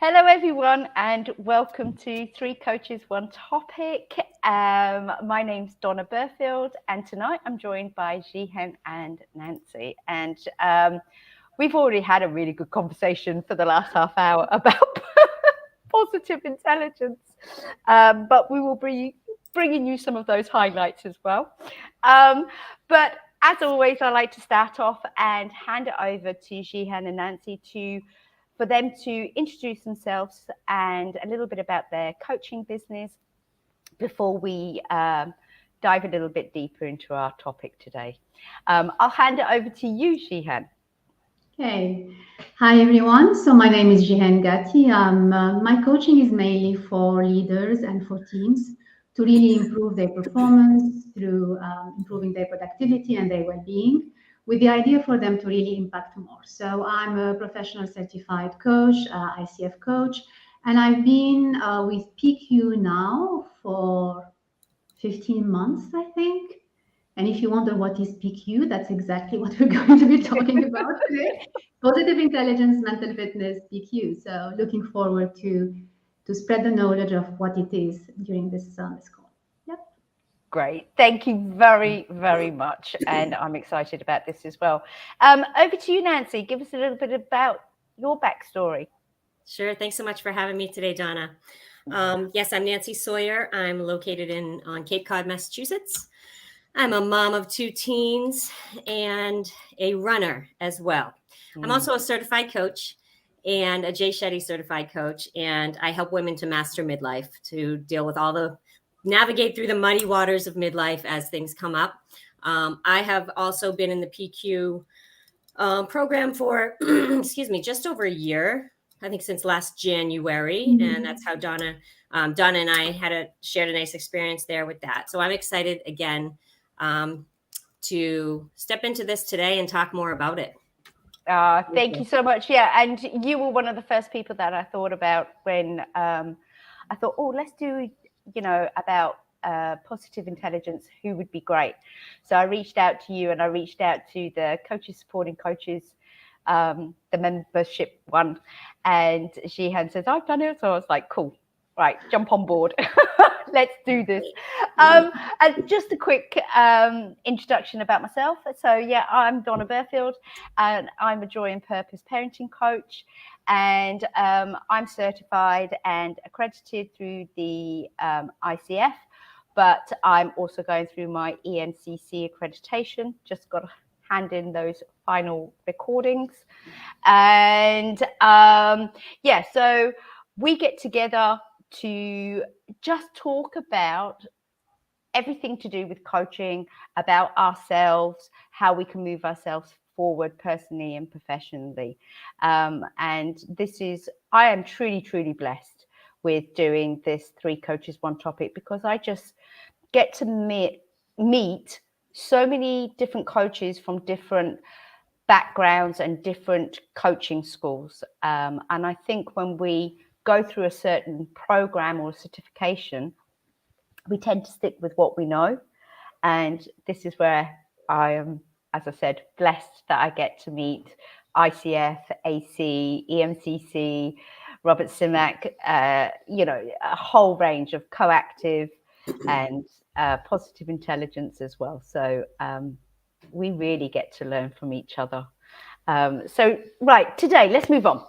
Hello, everyone, and welcome to Three Coaches, One Topic. My name's Donna Burfield, and tonight I'm joined by Jihen and Nancy. And we've already had a really good conversation for the last half hour about positive intelligence, but we will be bringing you some of those highlights as well. But as always, I like to start off and hand it over to Jihen and Nancy for them to introduce themselves and a little bit about their coaching business before we dive a little bit deeper into our topic today. I'll hand it over to you, Jihen. Okay. Hi, everyone. So my name is Jihen Gatti. My coaching is mainly for leaders and for teams to really improve their performance through improving their productivity and their well-being, with the idea for them to really impact more. So I'm a professional certified coach, ICF coach, and I've been with PQ now for 15 months, I think. And if you wonder what is PQ, that's exactly what we're going to be talking about today. Positive intelligence, mental fitness, PQ. So looking forward to spread the knowledge of what it is during this call. Yep. Great. Thank you very, very much. And I'm excited about this as well. Over to you, Nancy. Give us a little bit about your backstory. Sure. Thanks so much for having me today, Donna. Yes, I'm Nancy Sawyer. I'm located on Cape Cod, Massachusetts. I'm a mom of 2 teens and a runner as well. I'm also a certified coach and a Jay Shetty certified coach. And I help women to master midlife, to deal with navigate through the muddy waters of midlife as things come up. I have also been in the PQ program for, just over a year. I think since last January, and that's how Donna and I shared a nice experience there with that. So I'm excited again to step into this today and talk more about it. Thank you so much. Yeah, and you were one of the first people that I thought about when I thought, let's do, about positive intelligence. Who would be great? So I reached out to you, and I reached out to the Coaches Supporting Coaches, the membership one, and Jihen says, I've done it. So I was like, cool, right, jump on board. Let's do this. And just a quick introduction about myself. So yeah, I'm Donna Burfield, and I'm a joy and purpose parenting coach, and I'm certified and accredited through the ICF, but I'm also going through my ENCC accreditation. Just got to hand in those final recordings. And so we get together to just talk about everything to do with coaching, about ourselves, how we can move ourselves forward personally and professionally. And I am truly, truly blessed with doing this Three Coaches, One Topic, because I just get to meet so many different coaches from different backgrounds and different coaching schools. And I think when we go through a certain program or certification, we tend to stick with what we know. And this is where I am, as I said, blessed that I get to meet ICF, AC, EMCC, Robert Simak, a whole range of coactive and positive intelligence as well. So we really get to learn from each other. Right, today, let's move on.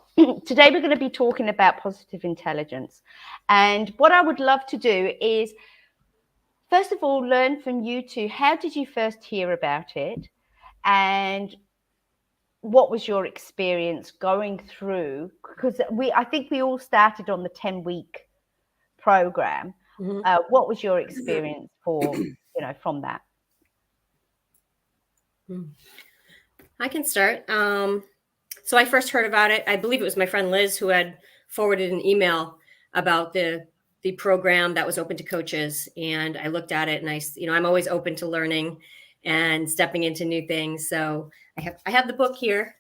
Today, we're going to be talking about positive intelligence. And what I would love to do is, first of all, learn from you two. How did you first hear about it? And what was your experience going through? Because I think we all started on the 10-week program. What was your experience from that? I can start. So I first heard about it. I believe it was my friend Liz who had forwarded an email about the program that was open to coaches. And I looked at it, and I'm always open to learning and stepping into new things. So I have the book here.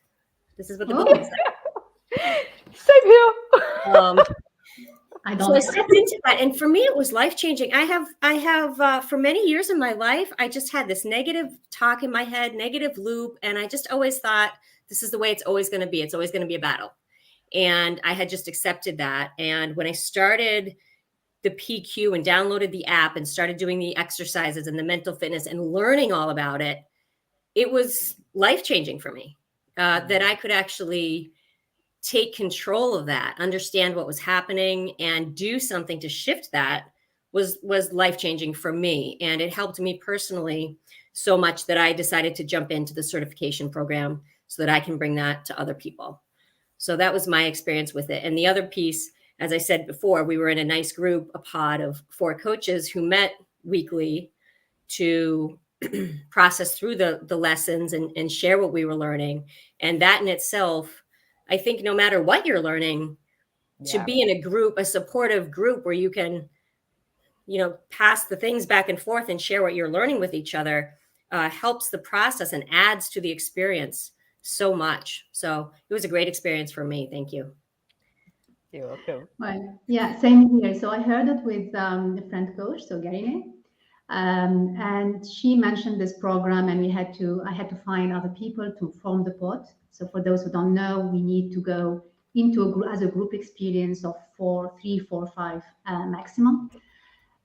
This is what the book looks like. Same here. So I stepped into that, and for me, it was life-changing. I have for many years in my life, I just had this negative talk in my head, negative loop, and I just always thought this is the way it's always going to be. It's always going to be a battle. And I had just accepted that. And when I started the PQ and downloaded the app and started doing the exercises and the mental fitness and learning all about it, it was life-changing for me, that I could actually take control of that, understand what was happening, and do something to shift that was life-changing for me. And it helped me personally so much that I decided to jump into the certification program so that I can bring that to other people. So that was my experience with it. And the other piece, as I said before, we were in a nice group, a pod of 4 coaches who met weekly to process through the lessons and share what we were learning. And that in itself, I think no matter what you're learning, to be in a group, a supportive group where you can, pass the things back and forth and share what you're learning with each other, helps the process and adds to the experience so much. So it was a great experience for me. Thank you. You're welcome. Well, yeah, same here. So I heard it with a friend coach, so Gatti, and she mentioned this program, and I had to find other people to form the pod. So for those who don't know, we need to go into as a group experience of 3, 4, 5 maximum.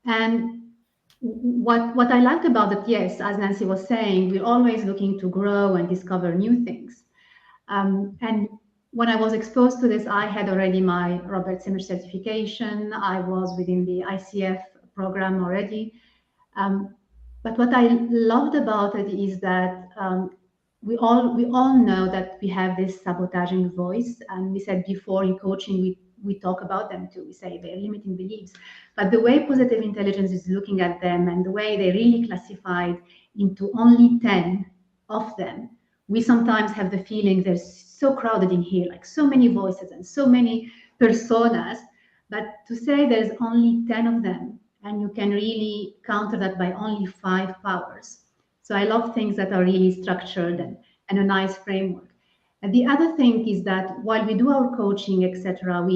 And what I like about it, yes, as Nancy was saying, we're always looking to grow and discover new things. And when I was exposed to this, I had already my Robert Zimmer certification. I was within the ICF program already. But what I loved about it is that we all know that we have this sabotaging voice, and we said before in coaching we talk about them too. We say they're limiting beliefs, but the way positive intelligence is looking at them and the way they really classified into only 10 of them, we sometimes have the feeling they're so crowded in here, like so many voices and so many personas. But to say there's only 10 of them, and you can really counter that by only 5 powers. So I love things that are really structured and a nice framework. And the other thing is that while we do our coaching, etc.,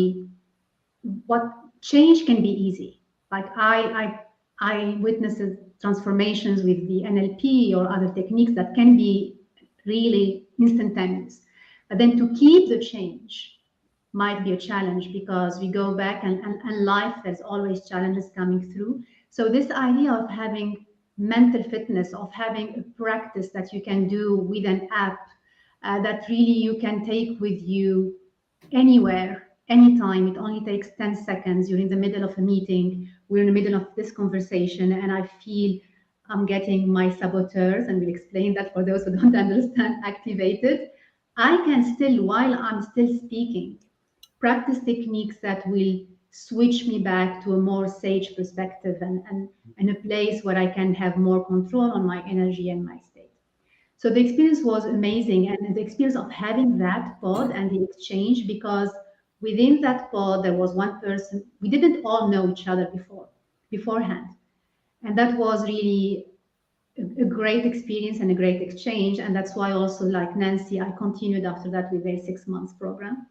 what change can be easy. Like I witnessed transformations with the NLP or other techniques that can be really instantaneous. But then to keep the change might be a challenge, because we go back and life, there's always challenges coming through. So this idea of having mental fitness, of having a practice that you can do with an app that really you can take with you anywhere, anytime. It only takes 10 seconds. You're in the middle of a meeting, we're in the middle of this conversation, and I feel I'm getting my saboteurs, and we'll explain that for those who don't understand, activated. I can still, while I'm still speaking, practice techniques that will switch me back to a more sage perspective and a place where I can have more control on my energy and my state. So the experience was amazing, and the experience of having that pod and the exchange, because within that pod there was one person, we didn't all know each other beforehand, and that was really a great experience and a great exchange. And that's why also, like Nancy, I continued after that with a 6 months program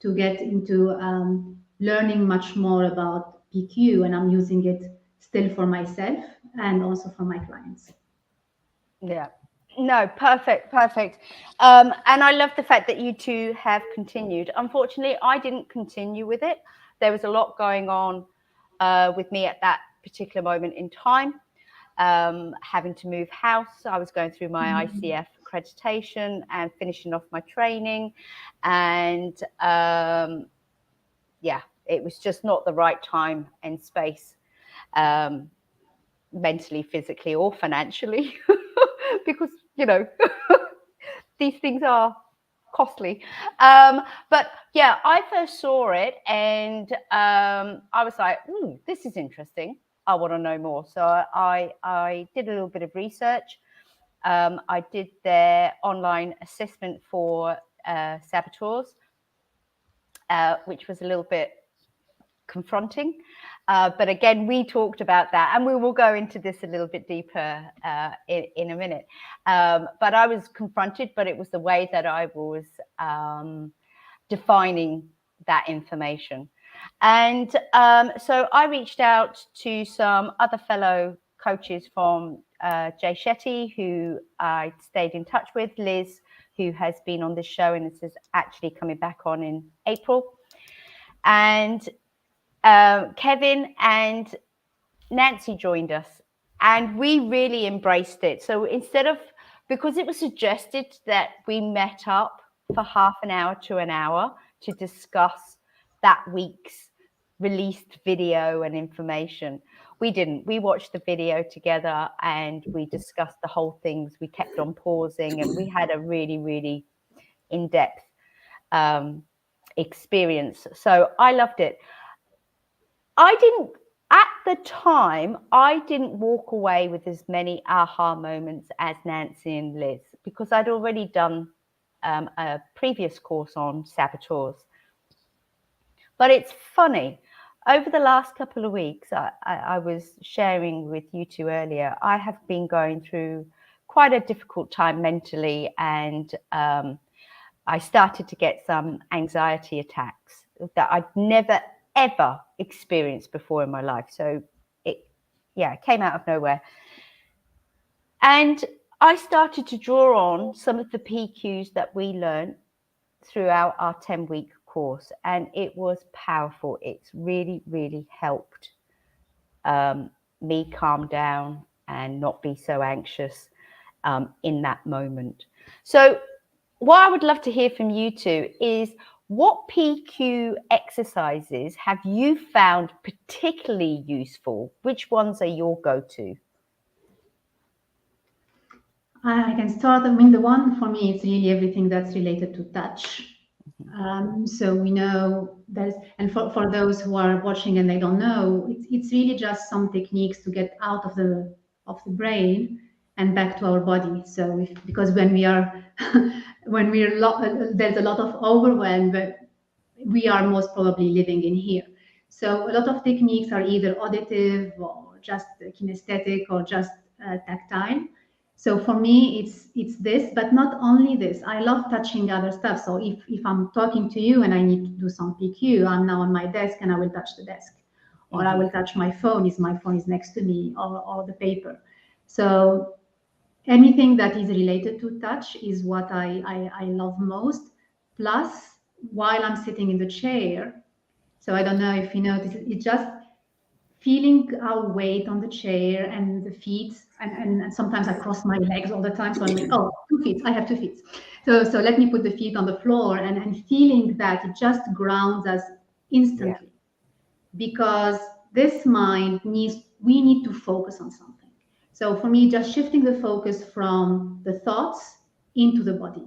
to get into learning much more about PQ, and I'm using it still for myself and also for my clients. Yeah. No, perfect. And I love the fact that you two have continued. Unfortunately, I didn't continue with it. There was a lot going on with me at that particular moment in time. Having to move house. I was going through my ICF accreditation and finishing off my training. And it was just not the right time and space, mentally, physically, or financially, because, these things are costly. But yeah, I first saw it, and I was like, this is interesting. I want to know more. So I did a little bit of research. I did their online assessment for Saboteurs, which was a little bit confronting. But again, we talked about that, and we will go into this a little bit deeper in a minute. But I was confronted, but it was the way that I was defining that information. And so I reached out to some other fellow coaches from Jay Shetty, who I stayed in touch with, Liz, who has been on the show and is actually coming back on in April. And Kevin and Nancy joined us, and we really embraced it. So because it was suggested that we met up for half an hour to an hour to discuss that week's released video and information, we didn't. We watched the video together and we discussed the whole things. We kept on pausing, and we had a really, really in-depth experience. So I loved it. At the time, I didn't walk away with as many aha moments as Nancy and Liz, because I'd already done a previous course on saboteurs. But it's funny, over the last couple of weeks, I was sharing with you two earlier, I have been going through quite a difficult time mentally, and I started to get some anxiety attacks that I'd never ever experienced before in my life. So it came out of nowhere. And I started to draw on some of the PQs that we learned throughout our 10-week course. And it was powerful. It's really, really helped me calm down and not be so anxious in that moment. So what I would love to hear from you two is, what PQ exercises have you found particularly useful? Which ones are your go-to? I can start. I mean, the one for me is really everything that's related to touch. So we know there's, and for those who are watching and they don't know, it's really just some techniques to get out of the brain and back to our body. So because when we are there's a lot of overwhelm, but we are most probably living in here. So a lot of techniques are either auditive or just kinesthetic or just tactile. So for me, it's this, but not only this. I love touching other stuff. So if I'm talking to you and I need to do some PQ, I'm now on my desk and I will touch the desk, or I will touch my phone if my phone is next to me, or the paper. So anything that is related to touch is what I love most. Plus, while I'm sitting in the chair, so I don't know if you notice, it's just feeling our weight on the chair and the feet, and sometimes I cross my legs all the time. So I'm like, oh, 2 feet, I have 2 feet. So let me put the feet on the floor, and feeling that it just grounds us instantly. Because this mind we need to focus on something. So for me, just shifting the focus from the thoughts into the body.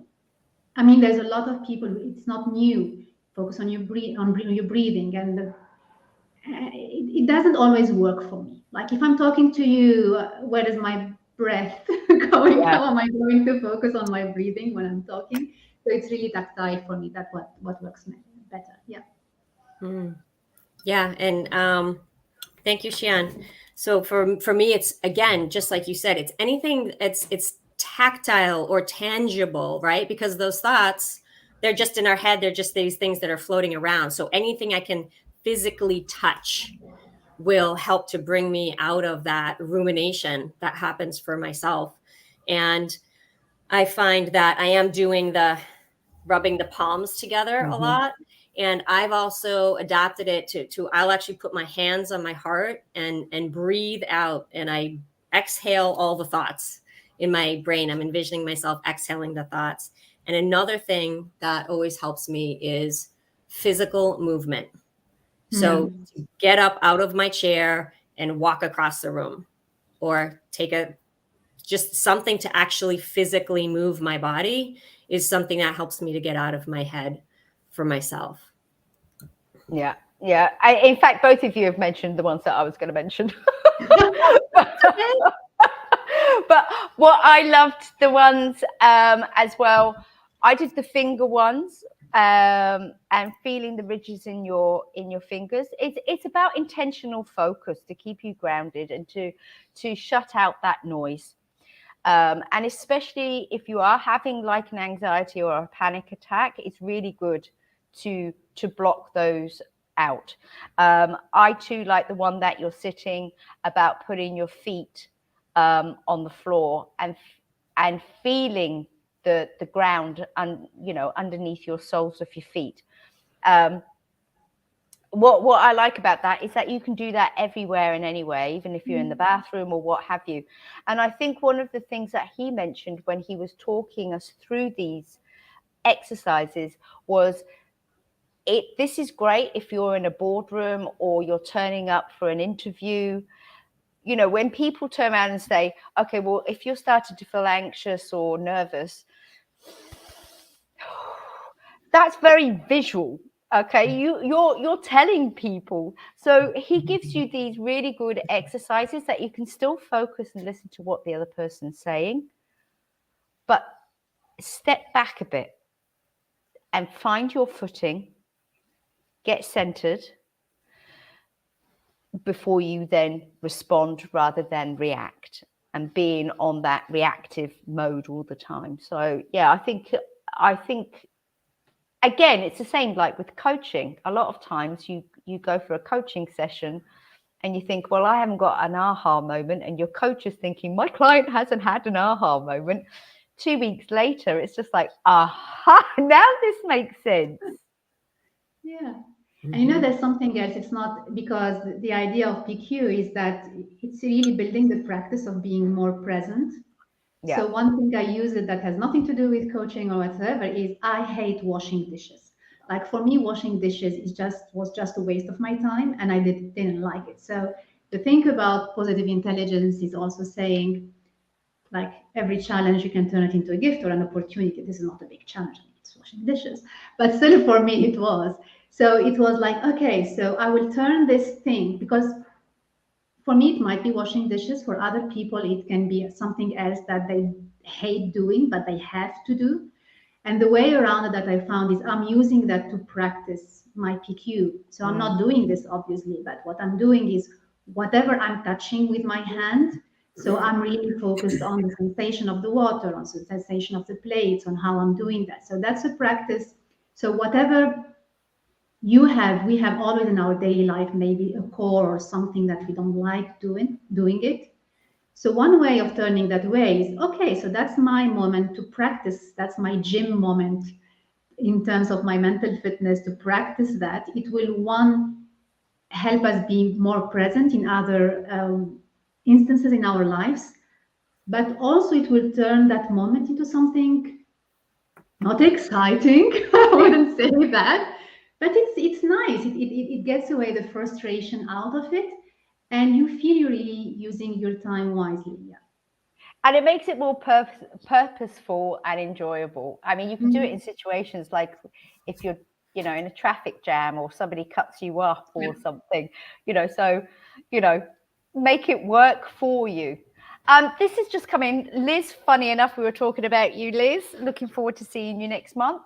I mean, there's a lot of people, it's not new, focus on your breathing, and it doesn't always work for me. Like if I'm talking to you, where is my breath going? Yeah. How am I going to focus on my breathing when I'm talking? So it's really tactile for me. That's what works better. Yeah. Yeah, and thank you, Jihen. So for me, it's, again, just like you said, it's anything, it's tactile or tangible, right? Because those thoughts, they're just in our head. They're just these things that are floating around. So anything I can physically touch will help to bring me out of that rumination that happens for myself. And I find that I am doing the rubbing the palms together a lot. And I've also adapted it to I'll actually put my hands on my heart and breathe out, and I exhale all the thoughts in my brain. I'm envisioning myself exhaling the thoughts. And another thing that always helps me is physical movement. So to get up out of my chair and walk across the room, or just something to actually physically move my body is something that helps me to get out of my head for myself. Yeah. In fact, both of you have mentioned the ones that I was going to mention. But what I loved the ones as well, I did the finger ones, and feeling the ridges in your fingers. It's about intentional focus to keep you grounded and to shut out that noise. And especially if you are having like an anxiety or a panic attack, it's really good to block those out. I too like the one that you're sitting, about putting your feet on the floor and feeling the ground and underneath your soles of your feet. What I like about that is that you can do that everywhere and anywhere, even if you're in the bathroom or what have you. And I think one of the things that he mentioned when he was talking us through these exercises was this is great if you're in a boardroom or you're turning up for an interview. When people turn around and say, okay, well, if you're starting to feel anxious or nervous, that's very visual. Okay, you're telling people. So he gives you these really good exercises that you can still focus and listen to what the other person's saying, but step back a bit and find your footing, get centered before you then respond rather than react, and being on that reactive mode all the time. So yeah, I think again, it's the same like with coaching. A lot of times you go for a coaching session and you think, well, I haven't got an aha moment, and your coach is thinking, my client hasn't had an aha moment. 2 weeks later, it's just like, aha, now this makes sense. Yeah. And there's something else. It's not, because the idea of PQ is that it's really building the practice of being more present. Yeah. So one thing I use that has nothing to do with coaching or whatever is I hate washing dishes. Like for me, washing dishes was just a waste of my time, and I didn't like it. So to think about positive intelligence is also saying, like, every challenge you can turn it into a gift or an opportunity. This is not a big challenge. It's washing dishes, but still for me it was. So it was like, okay, so I will turn this thing, because for me, it might be washing dishes. For other people, it can be something else that they hate doing, but they have to do. And the way around it that I found is I'm using that to practice my PQ. So I'm not doing this, obviously, but what I'm doing is whatever I'm touching with my hand. So I'm really focused on the sensation of the water, on the sensation of the plates, on how I'm doing that. So that's a practice. So whatever we have always in our daily life, maybe a core or something that we don't like doing it. So one way of turning that way is, okay, so that's my moment to practice. That's my gym moment in terms of my mental fitness, to practice that. It will, one, help us be more present in other instances in our lives, but also it will turn that moment into something not exciting. I wouldn't say that. But it's nice. It gets away the frustration out of it, and you feel you're really using your time wisely. Yeah. And it makes it more purposeful and enjoyable. I mean, you can do it in situations like if you're, in a traffic jam or somebody cuts you up or something, so, make it work for you. This is just coming. Liz, funny enough, we were talking about you, Liz. Looking forward to seeing you next month.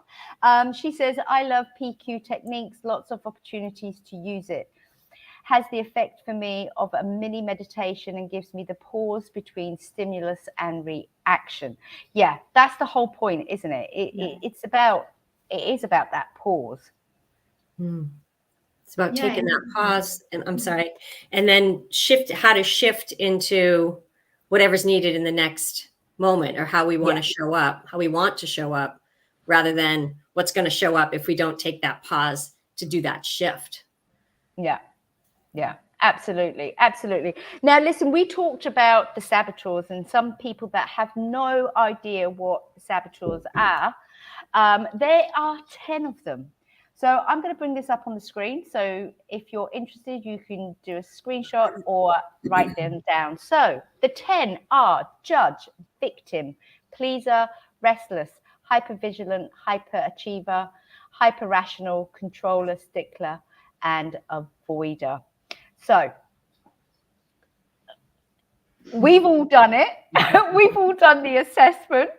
She says, I love PQ techniques, lots of opportunities to use it. Has the effect for me of a mini meditation and gives me the pause between stimulus and reaction. Yeah, that's the whole point, isn't it? It is about that pause. It's about taking that pause, and I'm sorry, and then how to shift into whatever's needed in the next moment, or how we want to show up, rather than what's going to show up if we don't take that pause to do that shift. Yeah, absolutely. Now, listen, we talked about the saboteurs, and some people that have no idea what saboteurs are. There are 10 of them. So I'm going to bring this up on the screen. So if you're interested, you can do a screenshot or write them down. So the 10 are judge, victim, pleaser, restless, hypervigilant, hyperachiever, hyper-rational, controller, stickler, and avoider. So we've all done it. We've all done the assessment.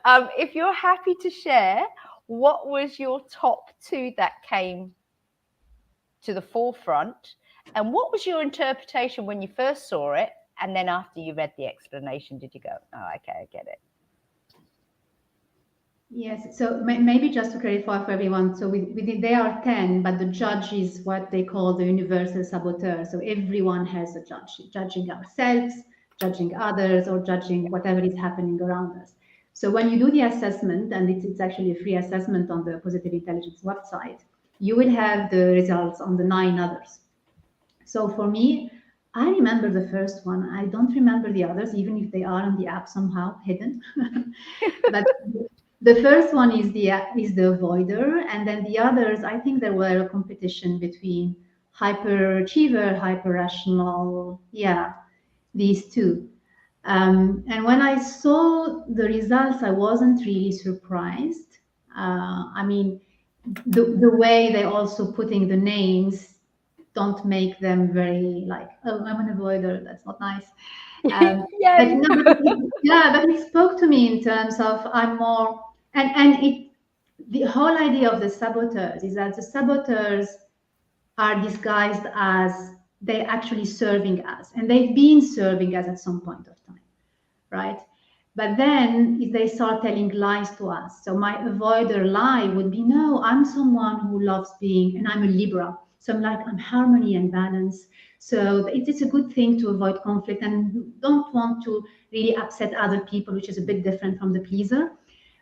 If you're happy to share, what was your top 2 that came to the forefront? And what was your interpretation when you first saw it? And then after you read the explanation, did you go, oh, okay, I get it? Yes, so maybe just to clarify for everyone, so there are 10, but the judge is what they call the universal saboteur. So everyone has a judge, judging ourselves, judging others, or judging whatever is happening around us. So when you do the assessment, and it's actually a free assessment on the Positive Intelligence website, you will have the results on the 9 others. So for me, I remember the first one. I don't remember the others, even if they are on the app somehow hidden. But the first one is the avoider, and then the others, I think there were a competition between hyperachiever, hyper rational. Yeah, these two. And when I saw the results, I wasn't really surprised. I mean, the way they also putting the names don't make them very like, oh, I'm an avoider. That's not nice. But but it spoke to me in terms of I'm more, and it, the whole idea of the saboteurs is that the saboteurs are disguised as they're actually serving us, and they've been serving us at some point of time, right? But then if they start telling lies to us, so my avoider lie would be, no, I'm someone who loves being, and I'm a Libra, so I'm harmony and balance. So it's a good thing to avoid conflict and don't want to really upset other people, which is a bit different from the pleaser.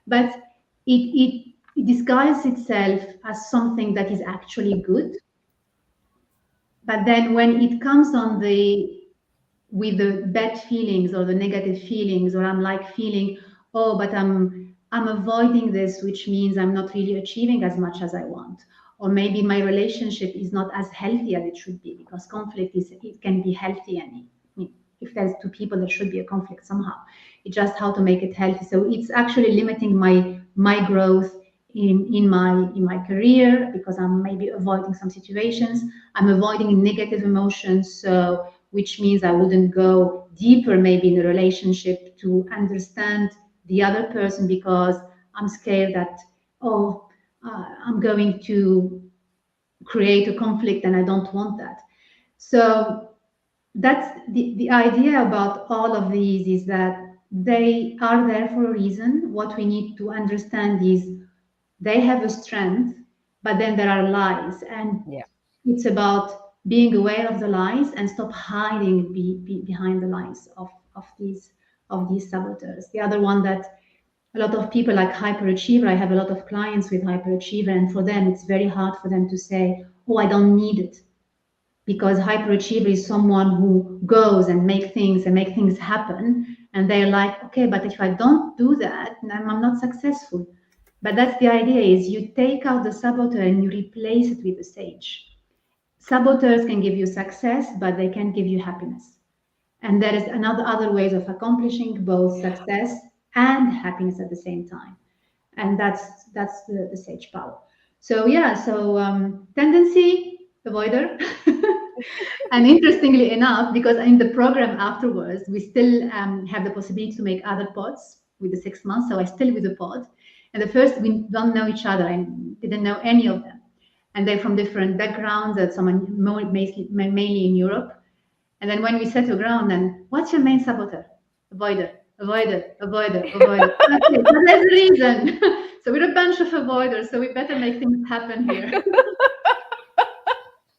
But it disguises itself as something that is actually good. But then when it comes on with the bad feelings or the negative feelings, or I'm like feeling, oh, but I'm avoiding this, which means I'm not really achieving as much as I want. Or maybe my relationship is not as healthy as it should be, because conflict it can be healthy. And I mean, if there's two people, there should be a conflict somehow. It's just how to make it healthy. So it's actually limiting my growth in my career, because I'm maybe avoiding some situations. I'm avoiding negative emotions, so which means I wouldn't go deeper maybe in a relationship to understand the other person, because I'm scared that, I'm going to create a conflict and I don't want that. So that's the idea about all of these, is that they are there for a reason. What we need to understand is they have a strength, but then there are lies, and it's about being aware of the lies and stop hiding behind the lies of these saboteurs. The other one that a lot of people like hyperachiever, I have a lot of clients with hyperachiever, and for them it's very hard for them to say, oh, I don't need it, because hyperachiever is someone who goes and make things happen, and they're like, okay, but if I don't do that, then I'm not successful. But that's the idea, is you take out the saboteur and you replace it with the sage. Saboteurs can give you success, but they can't give you happiness. And there is other ways of accomplishing both success and happiness at the same time. And that's the sage power. So tendency, avoider. And interestingly enough, because in the program afterwards, we still have the possibility to make other pods with the 6 months. So I still with the pod. And the first, we don't know each other. I didn't know any of them. And they're from different backgrounds, someone mainly in Europe. And then when we set the ground, then what's your main saboteur? Avoider. Okay, so there's a reason. So we're a bunch of avoiders, so we better make things happen here.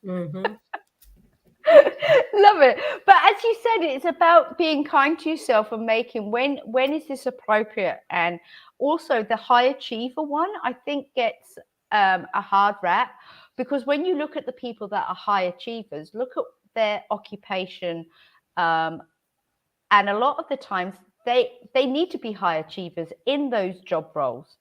Mm-hmm. Love it. But as you said, it's about being kind to yourself and making when is this appropriate. And also the high achiever one, I think, gets a hard rap, because when you look at the people that are high achievers, look at their occupation, and a lot of the times they need to be high achievers in those job roles.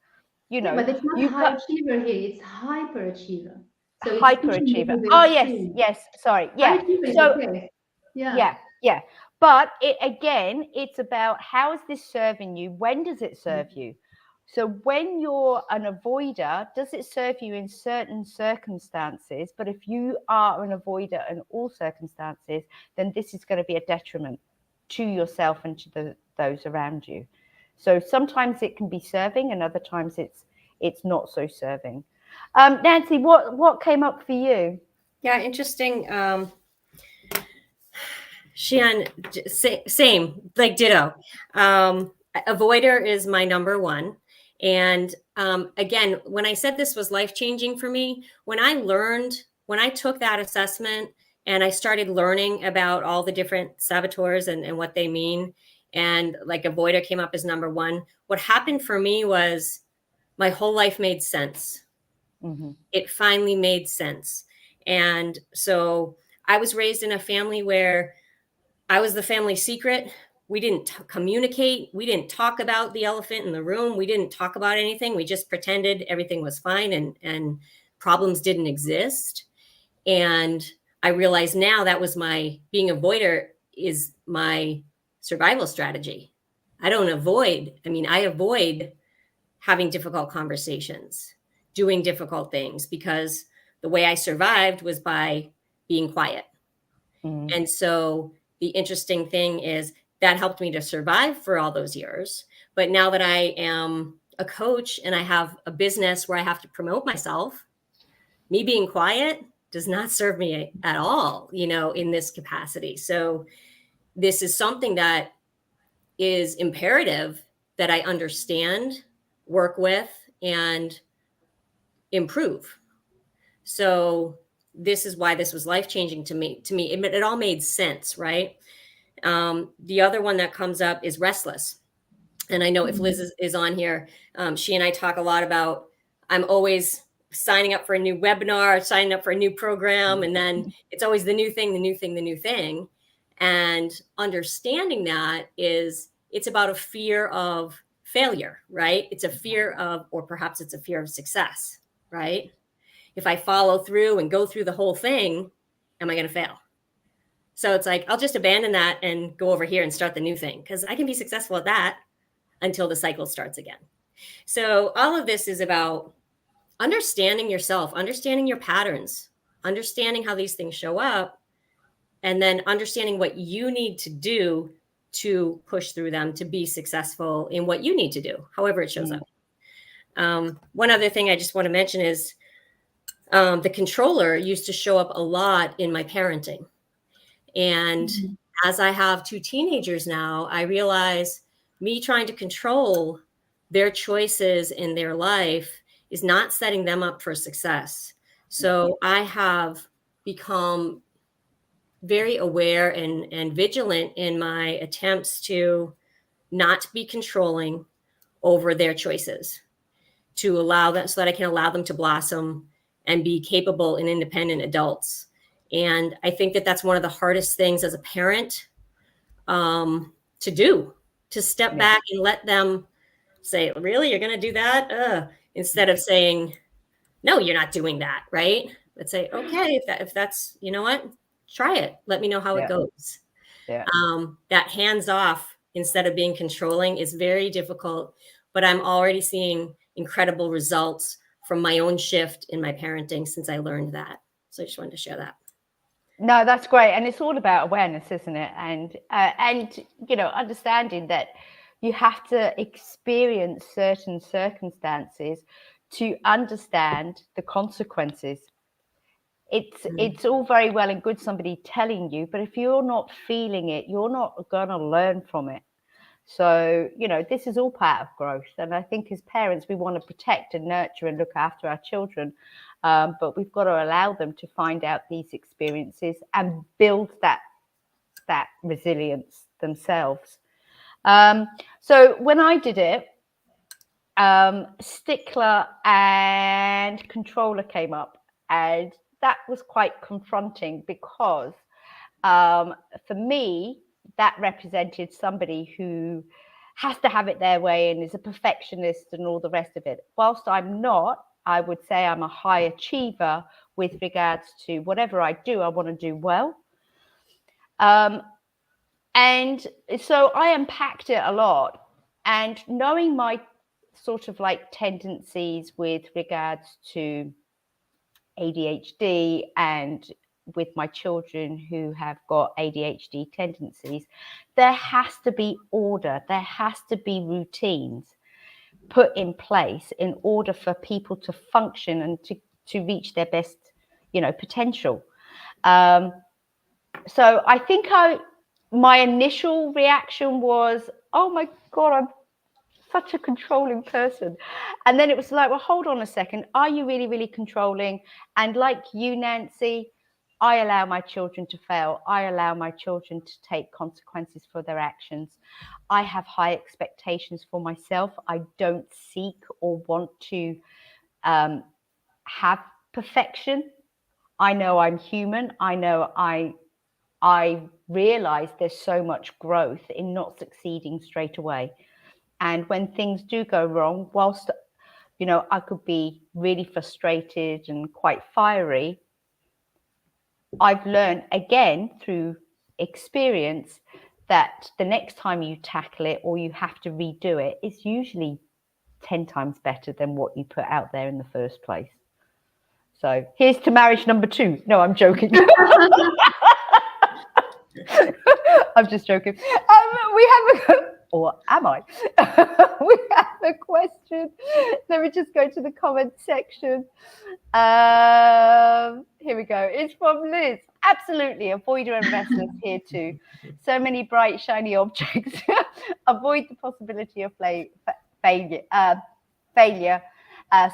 You know, but it's not high achiever here; it's hyperachiever. So hyperachiever. Oh yes. Sorry. Yeah. So okay. Yeah. But it's about, how is this serving you? When does it serve you? So when you're an avoider, does it serve you in certain circumstances? But if you are an avoider in all circumstances, then this is going to be a detriment to yourself and to those around you. So sometimes it can be serving, and other times it's not so serving. Nancy, what came up for you? Yeah, interesting. Jihen, same, like ditto. Avoider is my number one. And again, when I said this was life-changing for me, when I took that assessment and I started learning about all the different saboteurs and what they mean, and like avoider came up as number one. What happened for me was my whole life made sense. Mm-hmm. It finally made sense. And so I was raised in a family where I was the family secret. We didn't communicate. We didn't talk about the elephant in the room. We didn't talk about anything. We just pretended everything was fine and problems didn't exist. And I realize now that was being avoider is my survival strategy. I don't avoid. I mean, I avoid having difficult conversations, doing difficult things, because the way I survived was by being quiet. Mm-hmm. And so the interesting thing is that helped me to survive for all those years. But now that I am a coach and I have a business where I have to promote myself, me being quiet does not serve me at all, in this capacity. So this is something that is imperative that I understand, work with, and improve. So this is why this was life-changing to me. It all made sense, right? The other one that comes up is restless. And I know if Liz is on here, she and I talk a lot about, I'm always signing up for a new webinar, signing up for a new program. And then it's always the new thing, the new thing, the new thing. And understanding that it's about a fear of failure, right? It's a fear of, or perhaps it's a fear of success, right? If I follow through and go through the whole thing, am I going to fail? So it's like, I'll just abandon that and go over here and start the new thing, because I can be successful at that until the cycle starts again. So all of this is about understanding yourself, understanding your patterns, understanding how these things show up, and then understanding what you need to do to push through them to be successful in what you need to do, however it shows up. One other thing I just want to mention is the controller used to show up a lot in my parenting. And as I have two teenagers now, I realize me trying to control their choices in their life is not setting them up for success. So I have become very aware and vigilant in my attempts to not be controlling over their choices, to allow them so that I can allow them to blossom and be capable and independent adults. And I think that that's one of the hardest things as a parent to do, to step back and let them say, really, you're going to do that? Instead of saying, no, you're not doing that. Right. But say, okay, if that's, you know what, try it. Let me know how it goes. Yeah. That hands off instead of being controlling is very difficult, but I'm already seeing incredible results from my own shift in my parenting since I learned that. So I just wanted to share that. No, that's great. And it's all about awareness, isn't it? And understanding that you have to experience certain circumstances to understand the consequences. It's all very well and good somebody telling you, but if you're not feeling it, you're not going to learn from it. So, this is all part of growth. And I think as parents, we want to protect and nurture and look after our children. But we've got to allow them to find out these experiences and build that resilience themselves. So when I did it, stickler and controller came up, and that was quite confronting because for me, that represented somebody who has to have it their way and is a perfectionist and all the rest of it. Whilst I'm not, I would say I'm a high achiever with regards to whatever I do, I want to do well. And so I unpacked it a lot, and knowing my sort of like tendencies with regards to ADHD and with my children who have got ADHD tendencies, there has to be order, there has to be routines put in place in order for people to function and to reach their best, potential. So I think my initial reaction was, oh my God, I'm such a controlling person. And then it was like, well, hold on a second. Are you really, really controlling? And like you, Nancy, I allow my children to fail. I allow my children to take consequences for their actions. I have high expectations for myself. I don't seek or want to have perfection. I know I'm human. I know I realize there's so much growth in not succeeding straight away. And when things do go wrong, whilst, you know, I could be really frustrated and quite fiery, I've learned again through experience that the next time you tackle it or you have to redo it, it's usually 10 times better than what you put out there in the first place. So here's to marriage number 2. No, I'm joking. I'm just joking. We have or am I? We have a question. Let me just go to the comment section. Here we go. It's from Liz. Absolutely, avoider investors here too. So many bright, shiny objects. Avoid the possibility of failure,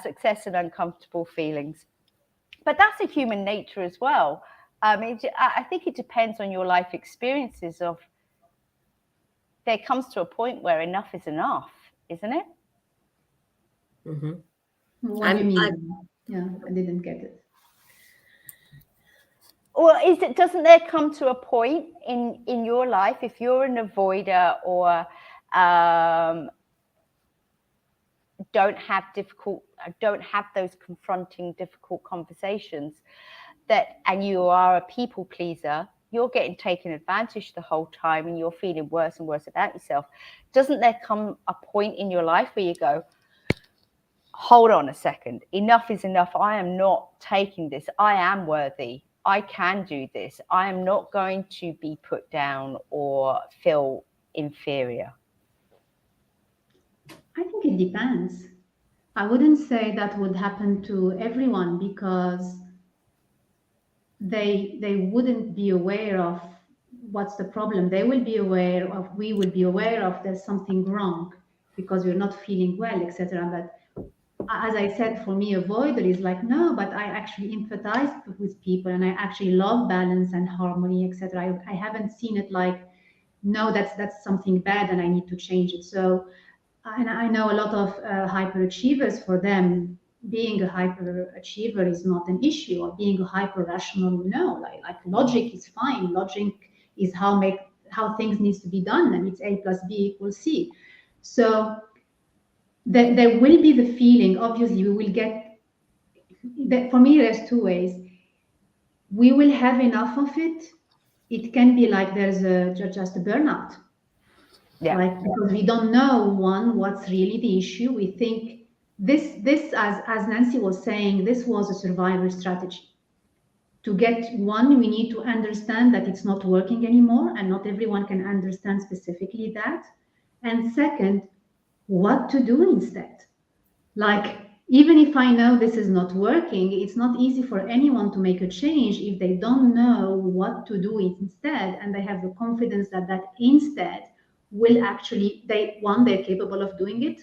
success, and uncomfortable feelings. But that's a human nature as well. I think it depends on your life experiences of there comes to a point where enough is enough, isn't it? Mm-hmm. What do you mean? Yeah, I didn't get it. Well, doesn't there come to a point in your life, if you're an avoider or don't have those confronting difficult conversations, and you are a people pleaser, you're getting taken advantage the whole time and you're feeling worse and worse about yourself. Doesn't there come a point in your life where you go, hold on a second, enough is enough. I am not taking this. I am worthy. I can do this. I am not going to be put down or feel inferior. I think it depends. I wouldn't say that would happen to everyone because they wouldn't be aware of what's the problem. They will be aware of, we will be aware of there's something wrong because we're not feeling well, etc. But as I said, for me, avoider is like, no, but I actually empathize with people and I actually love balance and harmony, etc. I haven't seen it like, no, that's something bad and I need to change it. So, and I know a lot of hyperachievers, for them, being a hyperachiever is not an issue, or being a hyper rational, no, like logic is fine. Logic is how things needs to be done, and it's A plus B equals C. So there will be the feeling, obviously we will get, for me there's 2 ways. We will have enough of it. It can be like there's just a burnout. Yeah. Like, because we don't know what's really the issue. We think this as Nancy was saying, this was a survival strategy. To get one, we need to understand that it's not working anymore, and not everyone can understand specifically that. And second, what to do instead. Like, even if I know this is not working, it's not easy for anyone to make a change if they don't know what to do instead, and they have the confidence that instead will actually, they're capable of doing it,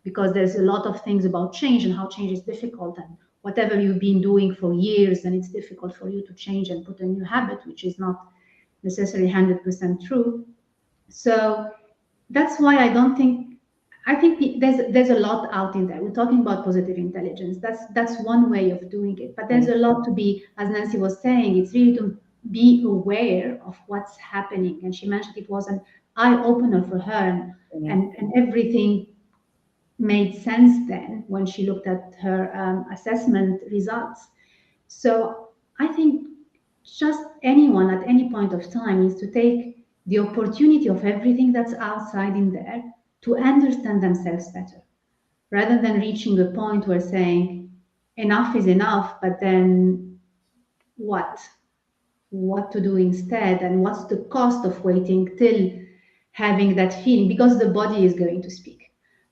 because there's a lot of things about change and how change is difficult, and whatever you've been doing for years, and it's difficult for you to change and put a new habit, which is not necessarily 100% true. So that's why I think there's a lot out in there. We're talking about positive intelligence. That's one way of doing it, but there's a lot to be, as Nancy was saying, it's really to be aware of what's happening. And she mentioned it was an eye-opener for her, and everything made sense then when she looked at her assessment results. So I think just anyone at any point of time needs to take the opportunity of everything that's outside in there to understand themselves better, rather than reaching a point where saying enough is enough, but then what to do instead, and what's the cost of waiting till having that feeling, because the body is going to speak.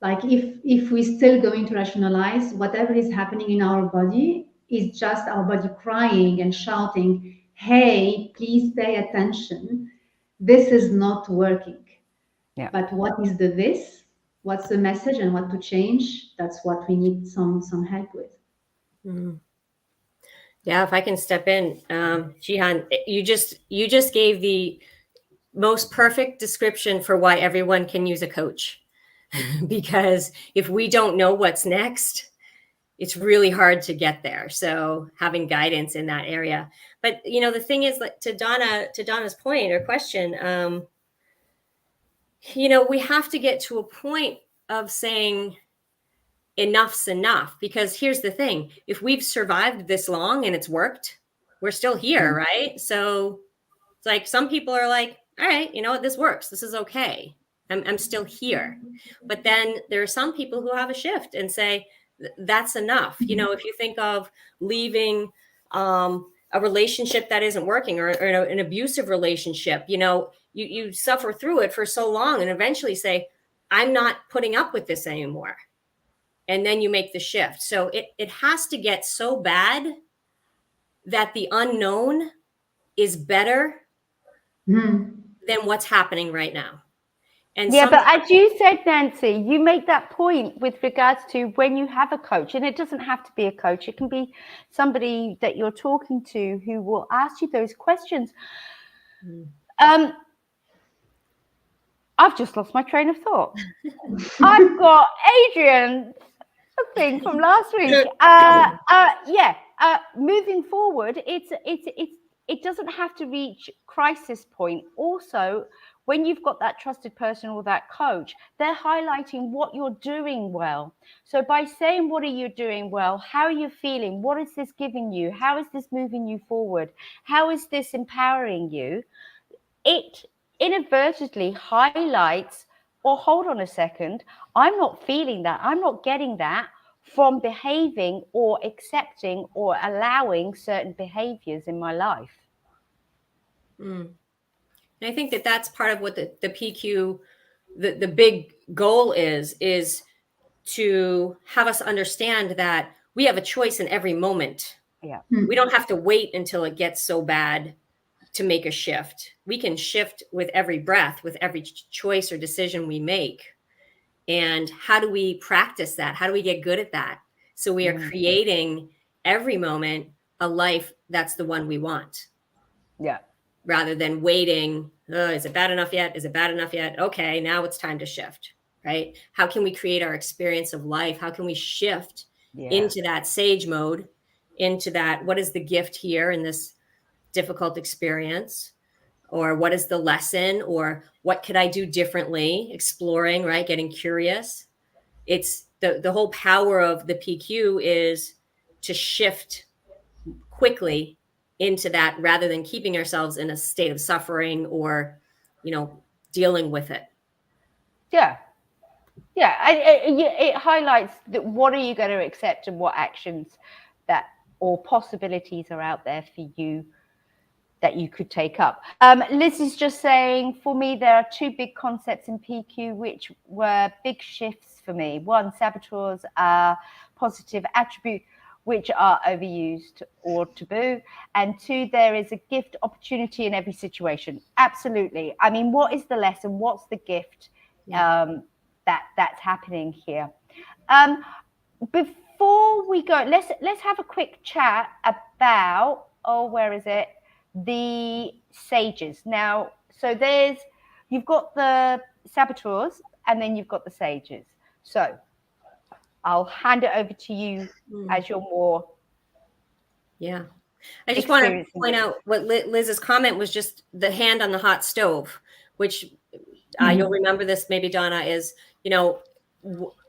Like, if we're still going to rationalize, whatever is happening in our body is just our body crying and shouting, hey, please pay attention, this is not working. Yeah. But what is the this? What's the message and what to change? That's what we need some help with. Mm. Yeah, if I can step in, Jihen, you just gave the most perfect description for why everyone can use a coach. Because if we don't know what's next, it's really hard to get there. So having guidance in that area. But the thing is, like to Donna's point or question, we have to get to a point of saying enough's enough. Because here's the thing: if we've survived this long and it's worked, we're still here, right? So it's like some people are like, all right, you know what, this works. This is okay. I'm still here. But then there are some people who have a shift and say, that's enough. If you think of leaving a relationship that isn't working, or an abusive relationship, you suffer through it for so long and eventually say, I'm not putting up with this anymore. And then you make the shift. So it has to get so bad that the unknown is better than what's happening right now. And yeah, but as you said, Nancy, you make that point with regards to when you have a coach, and it doesn't have to be a coach. It can be somebody that you're talking to who will ask you those questions. I've just lost my train of thought. I've got Adrian thing from last week. Moving forward, it doesn't have to reach crisis point. Also, when you've got that trusted person or that coach, they're highlighting what you're doing well. So by saying, what are you doing well? How are you feeling? What is this giving you? How is this moving you forward? How is this empowering you? It inadvertently highlights, or hold on a second, I'm not feeling that. I'm not getting that from behaving or accepting or allowing certain behaviors in my life. And I think that's part of what the PQ, the big goal is to have us understand that we have a choice in every moment. Yeah. We don't have to wait until it gets so bad to make a shift. We can shift with every breath, with every choice or decision we make. And how do we practice that? How do we get good at that? So we are creating every moment a life that's the one we want. Yeah. Rather than waiting, is it bad enough yet? Is it bad enough yet? Okay, now it's time to shift, right? How can we create our experience of life? How can we shift into that sage mode, into that, what is the gift here in this difficult experience? Or what is the lesson? Or what could I do differently? Exploring, right? Getting curious. It's the whole power of the PQ is to shift quickly into that rather than keeping ourselves in a state of suffering or, dealing with it. Yeah. Yeah. It highlights that what are you going to accept and what actions or possibilities are out there for you that you could take up. Liz is just saying, for me, there are two big concepts in PQ, which were big shifts for me. One, saboteurs are positive attribute, which are overused or taboo. And two, there is a gift opportunity in every situation. Absolutely. I mean, what is the lesson? What's the gift that's happening here? Before we go, let's have a quick chat about, where is it? The sages. Now, so you've got the saboteurs and then you've got the sages. So I'll hand it over to you as you're more. Yeah. I just want to point out what Liz's comment was, just the hand on the hot stove, which you'll remember this maybe, Donna, is,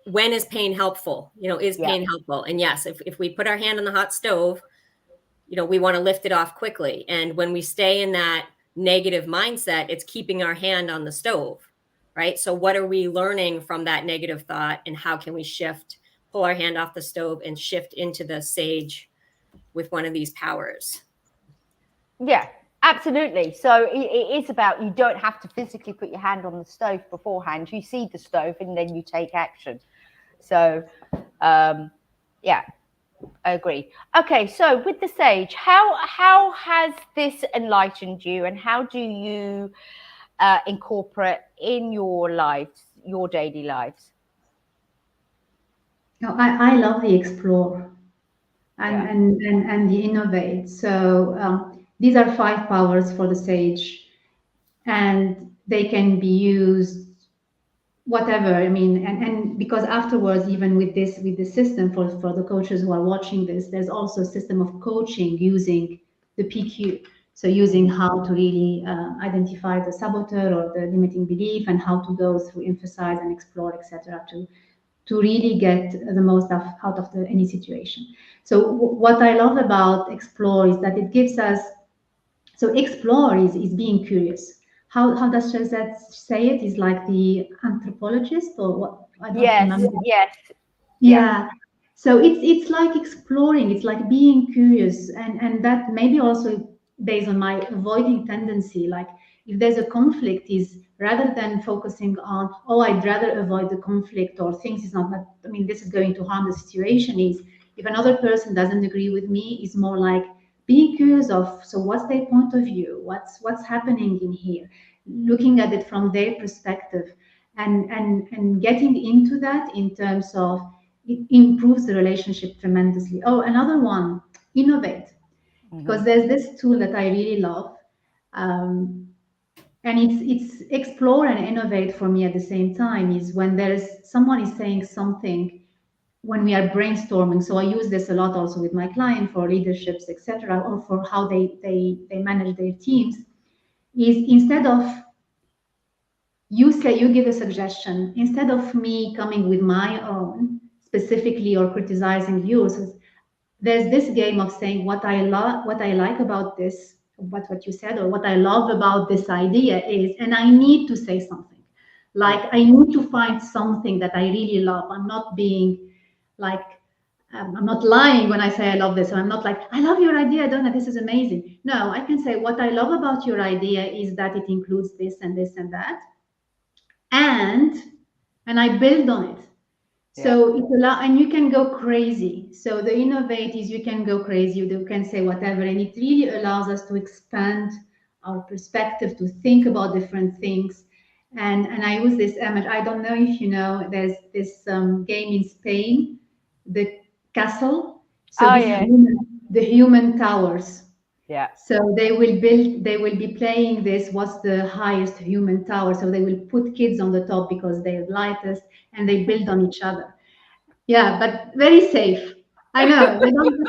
when is pain helpful? Is pain helpful? And yes, if we put our hand on the hot stove, we want to lift it off quickly. And when we stay in that negative mindset, it's keeping our hand on the stove, right? So what are we learning from that negative thought, and how can we pull our hand off the stove and shift into the sage with one of these powers? Yeah, absolutely. So it is about, you don't have to physically put your hand on the stove beforehand. You see the stove and then you take action. So, I agree. Okay, so with the sage, how has this enlightened you, and how do you incorporate in your lives, your daily lives? I love the explore. and the innovate. So these are 5 powers for the sage, and they can be used whatever. I mean, and because afterwards, even with the system for the coaches who are watching this, there's also a system of coaching using the PQ. So using how to really identify the saboteur or the limiting belief, and how to go through emphasize and explore, etc., to really get the most out of any situation. So what I love about explore is that it gives us, so explore is being curious. How does Shazad say it? Is like the anthropologist or what? I don't remember. Yes. Yeah. So it's like exploring. It's like being curious, and that maybe also based on my avoiding tendency. Like if there's a conflict, is rather than focusing on, oh, I'd rather avoid the conflict, or things is not that. I mean, this is going to harm the situation. Is if another person doesn't agree with me, is more like being curious of, so what's their point of view? What's happening in here? Looking at it from their perspective, and getting into that in terms of, it improves the relationship tremendously. Oh, another one, innovate, because there's this tool that I really love, and it's explore and innovate for me at the same time. Is when there's someone is saying something when we are brainstorming. So I use this a lot also with my client for leaderships, etc., or for how they manage their teams. Is instead of you give a suggestion, instead of me coming with my own specifically or criticizing yours, there's this game of saying what I love, what I like about this, what you said, or what I love about this idea is, and I need to say something. Like I need to find something that I really love. I'm not being like, I'm not lying when I say I love this. So I'm not like, I love your idea, Donna, this is amazing. No, I can say what I love about your idea is that it includes this and this and that. And I build on it. So it's and you can go crazy. So the innovate is you can go crazy, you can say whatever, and it really allows us to expand our perspective, to think about different things. And I use this image. I don't know if you know, there's this game in Spain, the castle. So the human towers. Yeah. So they will be playing this, what's the highest human tower? So they will put kids on the top because they're lightest, and they build on each other. Yeah, but very safe. I know. They don't,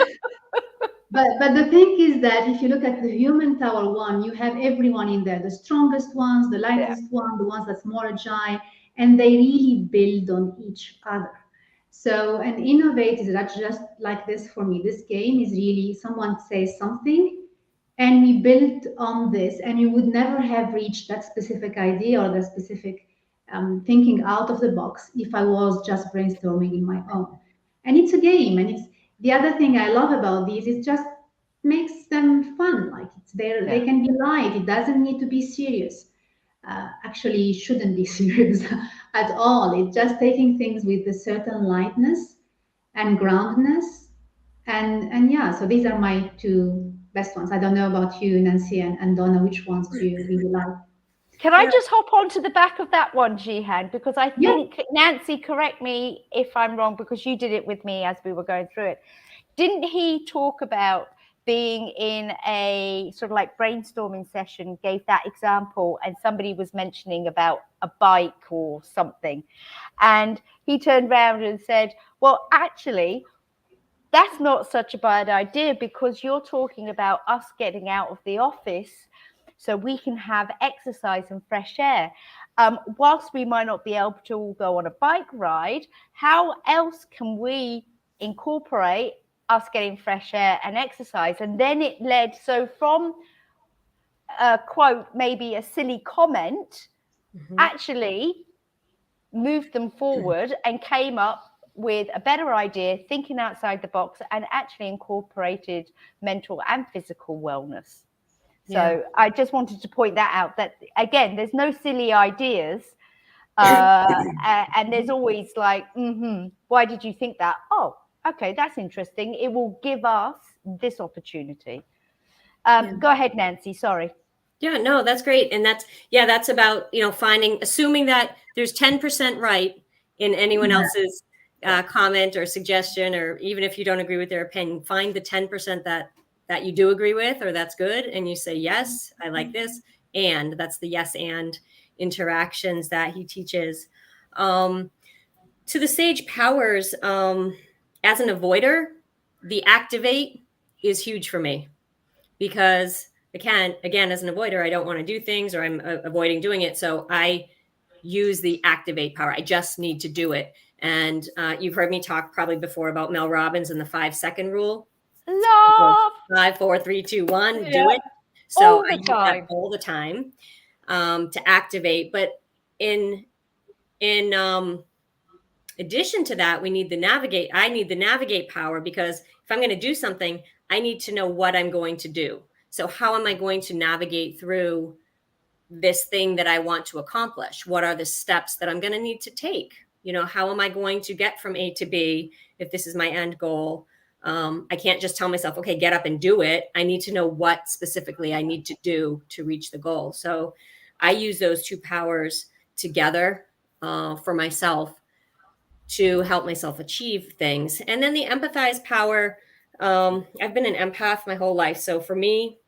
but the thing is that if you look at the human tower one, you have everyone in there, the strongest ones, the lightest one, the ones that's more agile, and they really build on each other. So, and innovate is that just like this for me. This game is really someone says something, and we built on this, and you would never have reached that specific idea or that specific thinking out of the box if I was just brainstorming in my own. And it's a game, and it's the other thing I love about these is just makes them fun. Like it's there, they can be light. It doesn't need to be serious. Actually, it shouldn't be serious at all. It's just taking things with a certain lightness and groundedness. And yeah, so these are my 2 best ones. I don't know about you, Nancy and Donna, which ones do you really like? Can I just hop on to the back of that one, Jihen? Because I think, Nancy, correct me if I'm wrong, because you did it with me as we were going through it. Didn't he talk about being in a sort of like brainstorming session, gave that example, and somebody was mentioning about a bike or something, and he turned around and said, well, actually, that's not such a bad idea, because you're talking about us getting out of the office so we can have exercise and fresh air. Whilst we might not be able to all go on a bike ride, how else can we incorporate us getting fresh air and exercise? And then it led, so from a quote, maybe a silly comment, actually moved them forward and came up with a better idea, thinking outside the box, and actually incorporated mental and physical wellness. So I just wanted to point that out, that again, there's no silly ideas, and there's always like, why did you think that? Oh, okay, that's interesting. It will give us this opportunity. Go ahead, Nancy. Sorry. Yeah, no, that's great. And that's about, assuming that there's 10% right in anyone else's comment or suggestion, or even if you don't agree with their opinion, find the 10% that you do agree with, or that's good, and you say, yes, I like this, and that's the yes and interactions that he teaches. To the sage powers, as an avoider, the activate is huge for me, because again, as an avoider, I don't want to do things, or I'm avoiding doing it. So I use the activate power. I just need to do it. And you've heard me talk probably before about Mel Robbins and the 5-second rule. Love. 5, 4, 3, 2, 1, Yeah. do it. So All the I use time. that all the time to activate. But in addition to that, I need the navigate power, because if I'm going to do something, I need to know what I'm going to do. So how am I going to navigate through this thing that I want to accomplish? What are the steps that I'm going to need to take? How am I going to get from A to B if this is my end goal? I can't just tell myself, okay, get up and do it. I need to know what specifically I need to do to reach the goal. So I use those two powers together for myself to help myself achieve things. And then the empathize power, I've been an empath my whole life. So for me,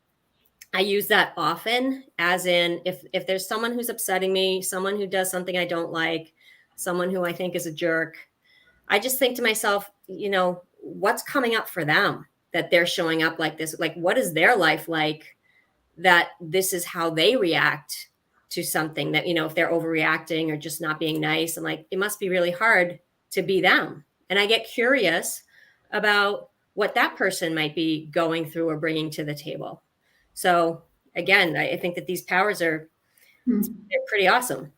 I use that often, as in if there's someone who's upsetting me, someone who does something I don't like, someone who I think is a jerk, I just think to myself, what's coming up for them that they're showing up like this? Like, what is their life like that this is how they react to something that, if they're overreacting or just not being nice? I'm like, it must be really hard to be them. And I get curious about what that person might be going through or bringing to the table. So again, I think that these powers they're pretty awesome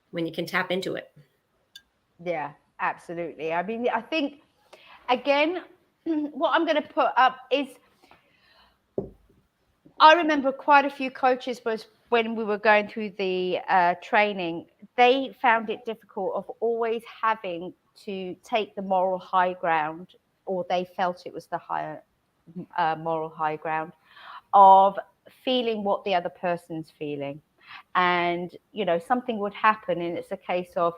when you can tap into it. Yeah, absolutely. I mean, I think, again, what I'm going to put up is, I remember quite a few coaches was when we were going through the training, they found it difficult of always having to take the moral high ground, or they felt it was the higher moral high ground of feeling what the other person's feeling. And, something would happen and it's a case of,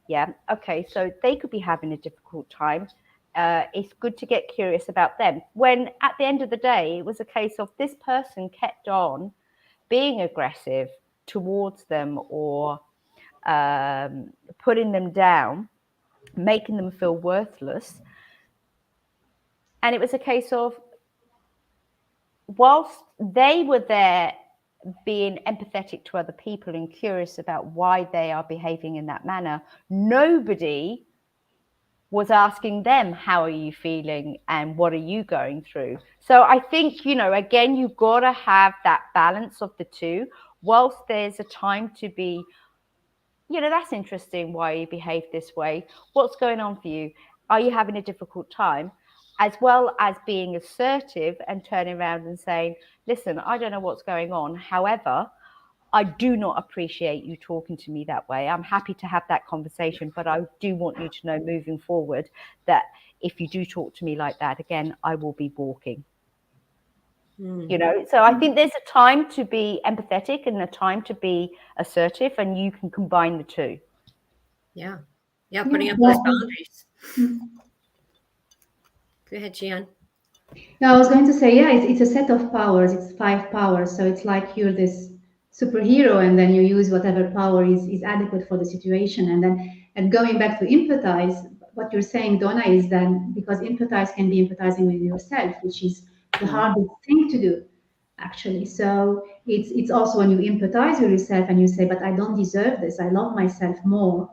yeah, okay, so they could be having a difficult time. It's good to get curious about them. When at the end of the day, it was a case of this person kept on being aggressive towards them, or putting them down, making them feel worthless. And it was a case of, whilst they were there being empathetic to other people and curious about why they are behaving in that manner, nobody was asking them, how are you feeling and what are you going through? So I think, again, you've got to have that balance of the two. Whilst there's a time to be, that's interesting why you behave this way. What's going on for you? Are you having a difficult time? As well as being assertive and turning around and saying, listen, I don't know what's going on. However, I do not appreciate you talking to me that way. I'm happy to have that conversation, but I do want you to know moving forward that if you do talk to me like that again, I will be walking. So I think there's a time to be empathetic and a time to be assertive, and you can combine the two. Yeah. Putting up those boundaries. Go ahead, Jihen. No, I was going to say, it's a set of powers. It's 5 powers. So it's like you're this superhero, and then you use whatever power is adequate for the situation. And going back to empathize, what you're saying, Donna, is that because empathize can be empathizing with yourself, which is the hardest thing to do, actually. So it's also when you empathize with yourself and you say, but I don't deserve this. I love myself more.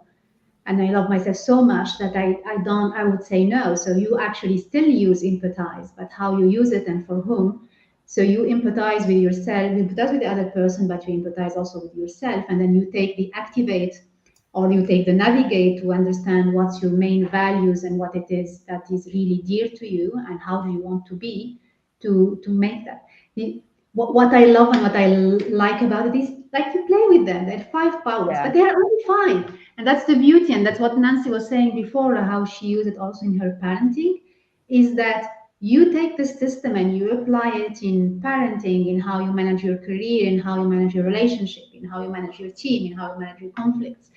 And I love myself so much that I would say no. So you actually still use empathize, but how you use it and for whom. So you empathize with yourself, you empathize with the other person, but you empathize also with yourself. And then you take the activate, or you take the navigate, to understand what's your main values and what it is that is really dear to you, and how do you want to be to make that. What I love and what I like about it is, like, you play with them. They're 5 powers, but they're only 5. And that's the beauty. And that's what Nancy was saying before, how she used it also in her parenting, is that you take this system and you apply it in parenting, in how you manage your career, in how you manage your relationship, in how you manage your team, in how you manage your conflicts.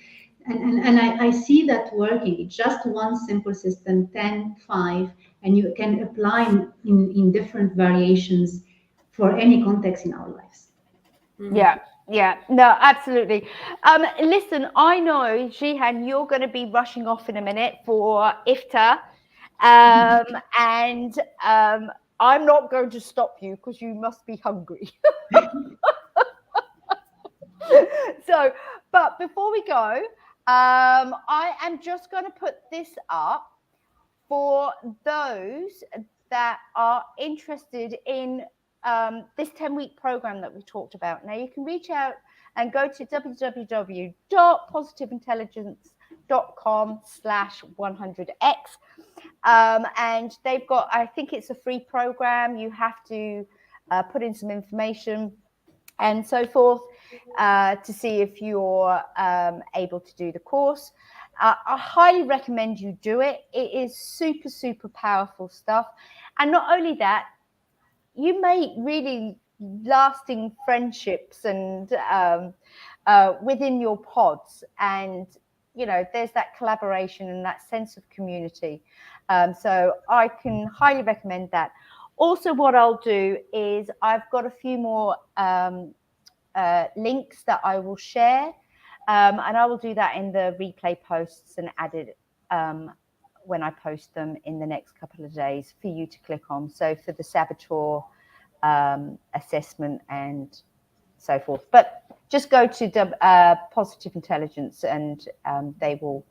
and I see that working. It's just one simple system, 10, 5, and you can apply in different variations for any context in our lives. Yeah, no, absolutely. Listen, I know, Jihen, you're going to be rushing off in a minute for iftar, and I'm not going to stop you because you must be hungry. So, but before we go, I am just going to put this up for those that are interested in this 10-week program that we talked about. Now, you can reach out and go to www.positiveintelligence.com/100x. And they've got, I think it's a free program. You have to put in some information and so forth to see if you're able to do the course. I highly recommend you do it. It is super, super powerful stuff. And not only that, you make really lasting friendships and within your pods. And, you know, there's that collaboration and that sense of community. So I can highly recommend that. Also, what I'll do is I've got a few more links that I will share. And I will do that in the replay posts and add it when I post them in the next couple of days for you to click on. So for the saboteur assessment and so forth. But just go to Positive Intelligence and they will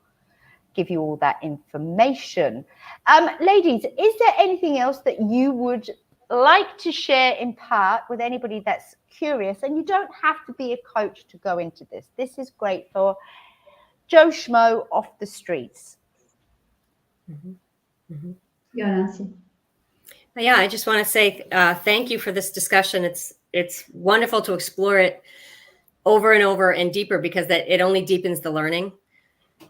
give you all that information. Ladies, is there anything else that you would like to share in part with anybody that's curious? And you don't have to be a coach to go into this. This is great for Joe Schmo off the streets. Yeah, Nancy. Yeah, I just want to say thank you for this discussion. It's wonderful to explore it over and over and deeper because it only deepens the learning.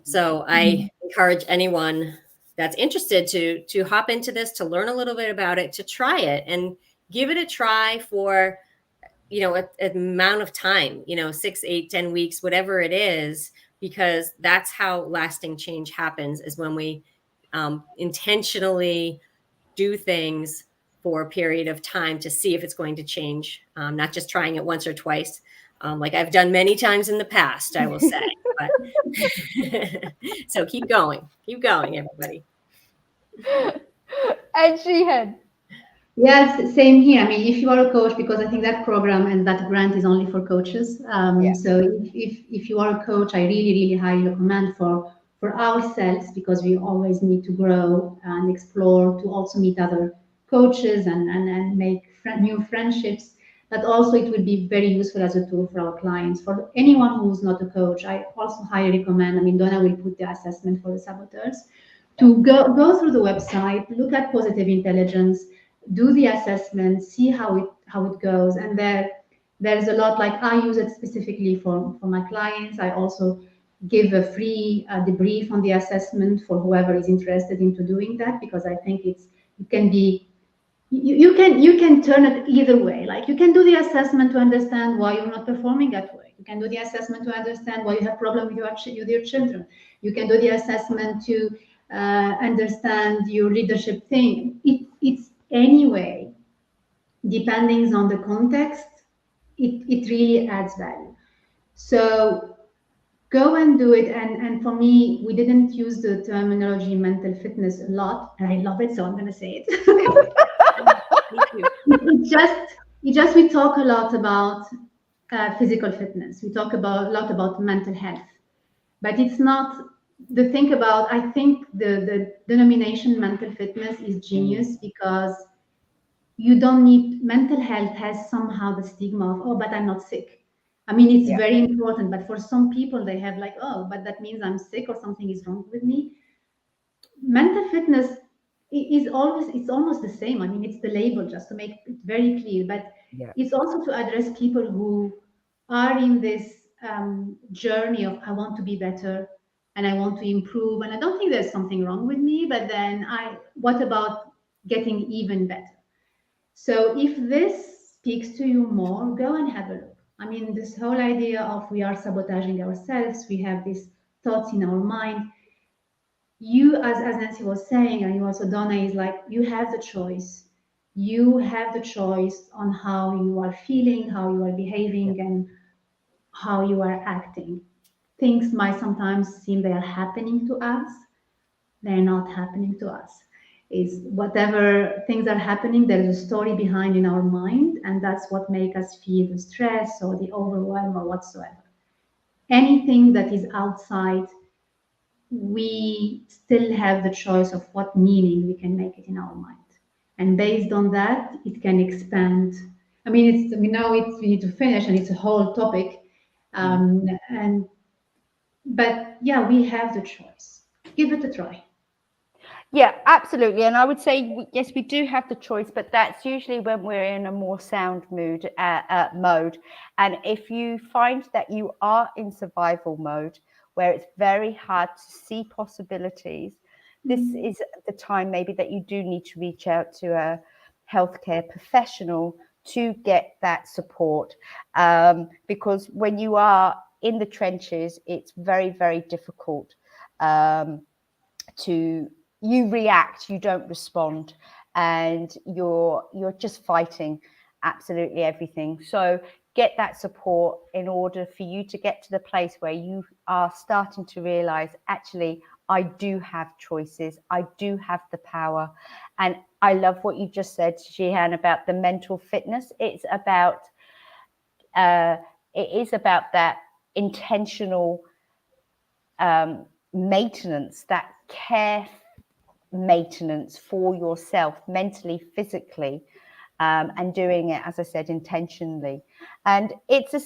So I encourage anyone that's interested to hop into this, to learn a little bit about it, to try it and give it a try for, you know, an amount of time, 6, 8, 10 weeks, whatever it is, because that's how lasting change happens, is when we intentionally do things for a period of time to see if it's going to change, not just trying it once or twice, like I've done many times in the past, I will say. But so keep going, everybody. And Jihen. Yes, same here. I mean, if you are a coach, because I think that program and that grant is only for coaches. So if you are a coach, I really highly recommend for ourselves, because we always need to grow and explore, to also meet other coaches and make new friendships. But also it will be very useful as a tool for our clients. For anyone who's not a coach, I also highly recommend, I mean, Donna will put the assessment for the saboteurs, to go through the website, look at Positive Intelligence, do the assessment, see how it goes. And there's a lot, like I use it specifically for my clients. I also give a free debrief on the assessment for whoever is interested into doing that, because I think it can be, you can turn it either way. Like, you can do the assessment to understand why you're not performing that way. You can do the assessment to understand why you have problem with your children. You can do the assessment to understand your leadership thing. It's anyway, depending on the context, it really adds value. So go and do it. And for me, we didn't use the terminology mental fitness a lot, and I love it, so I'm going to say it. It just we talk a lot about physical fitness. We talk a lot about mental health, but it's not the thing about, I think the denomination mental fitness is genius, because you don't need, mental health has somehow the stigma of, oh, but I'm not sick. I mean, it's very important, but for some people they have like, oh, but that means I'm sick or something is wrong with me. Mental fitness is almost the same. I mean, it's the label, just to make it very clear, but it's also to address people who are in this journey of, I want to be better and I want to improve, and I don't think there's something wrong with me, but then what about getting even better? So if this speaks to you more, go and have a look. I mean, this whole idea of we are sabotaging ourselves, we have this thoughts in our mind. You, as Nancy was saying, and you also, Donna, is like, you have the choice. You have the choice on how you are feeling, how you are behaving, and how you are acting. Things might sometimes seem they are happening to us. They're not happening to us. Is whatever things are happening, there is a story behind in our mind, and that's what makes us feel the stress or the overwhelm or whatsoever. Anything that is outside, we still have the choice of what meaning we can make it in our mind. And based on that, it can expand. I mean, we need to finish, and it's a whole topic. But yeah, we have the choice. Give it a try. Yeah, absolutely. And I would say, yes, we do have the choice, but that's usually when we're in a more sound mode. And if you find that you are in survival mode, where it's very hard to see possibilities, this is the time maybe that you do need to reach out to a healthcare professional to get that support. Because when you are in the trenches, it's very, very difficult you react, you don't respond, and you're just fighting absolutely everything. So get that support in order for you to get to the place where you are starting to realize, actually, I do have choices, I do have the power. And I love what you just said, Jihen, about the mental fitness. It is about that intentional maintenance, that care maintenance for yourself, mentally, physically, and doing it, as I said, intentionally. And it's a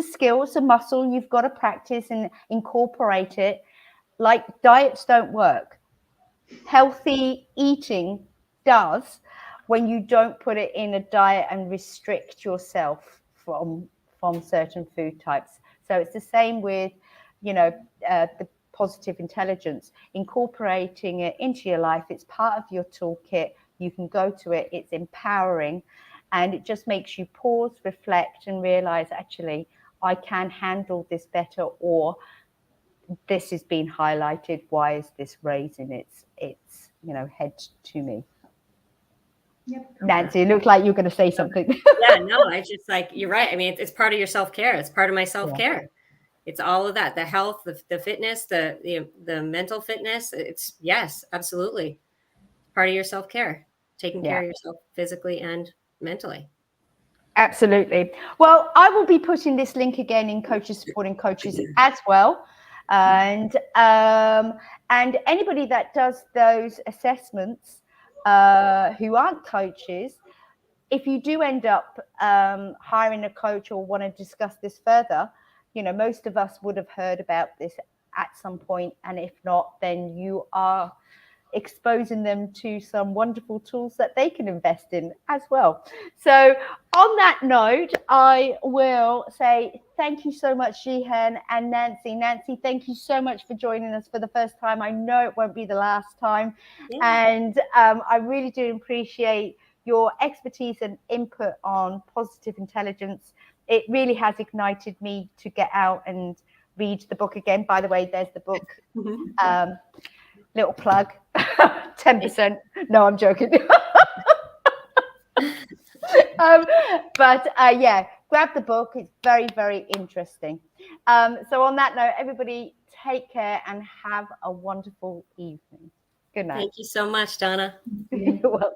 skill, it's a muscle. You've got to practice and incorporate it. Like diets don't work. Healthy eating does when you don't put it in a diet and restrict yourself from certain food types. So it's the same with, the positive intelligence, incorporating it into your life. It's part of your toolkit. You can go to it. It's empowering, and it just makes you pause, reflect, and realize, actually, I can handle this better, or this has been highlighted. Why is this raising its head to me? Yep. Nancy, it looked like you were going to say something. Yeah, no, I just like, you're right. I mean, it's part of your self-care. It's part of my self-care. Yeah. It's all of that, the health, the fitness, the mental fitness. It's, yes, absolutely. Part of your self-care, taking care of yourself physically and mentally. Absolutely. Well, I will be putting this link again in Coaches Supporting Coaches as well. And anybody that does those assessments who aren't coaches, if you do end up hiring a coach or want to discuss this further, most of us would have heard about this at some point. And if not, then you are exposing them to some wonderful tools that they can invest in as well. So on that note, I will say thank you so much, Jihen and Nancy. Nancy, thank you so much for joining us for the first time. I know it won't be the last time. Yeah. And I really do appreciate your expertise and input on positive intelligence. It really has ignited me to get out and read the book again. By the way, there's the book. Little plug, 10%. No, I'm joking. Yeah, grab the book. It's very, very interesting. So on that note, everybody take care and have a wonderful evening. Good night. Thank you so much, Donna. You're welcome.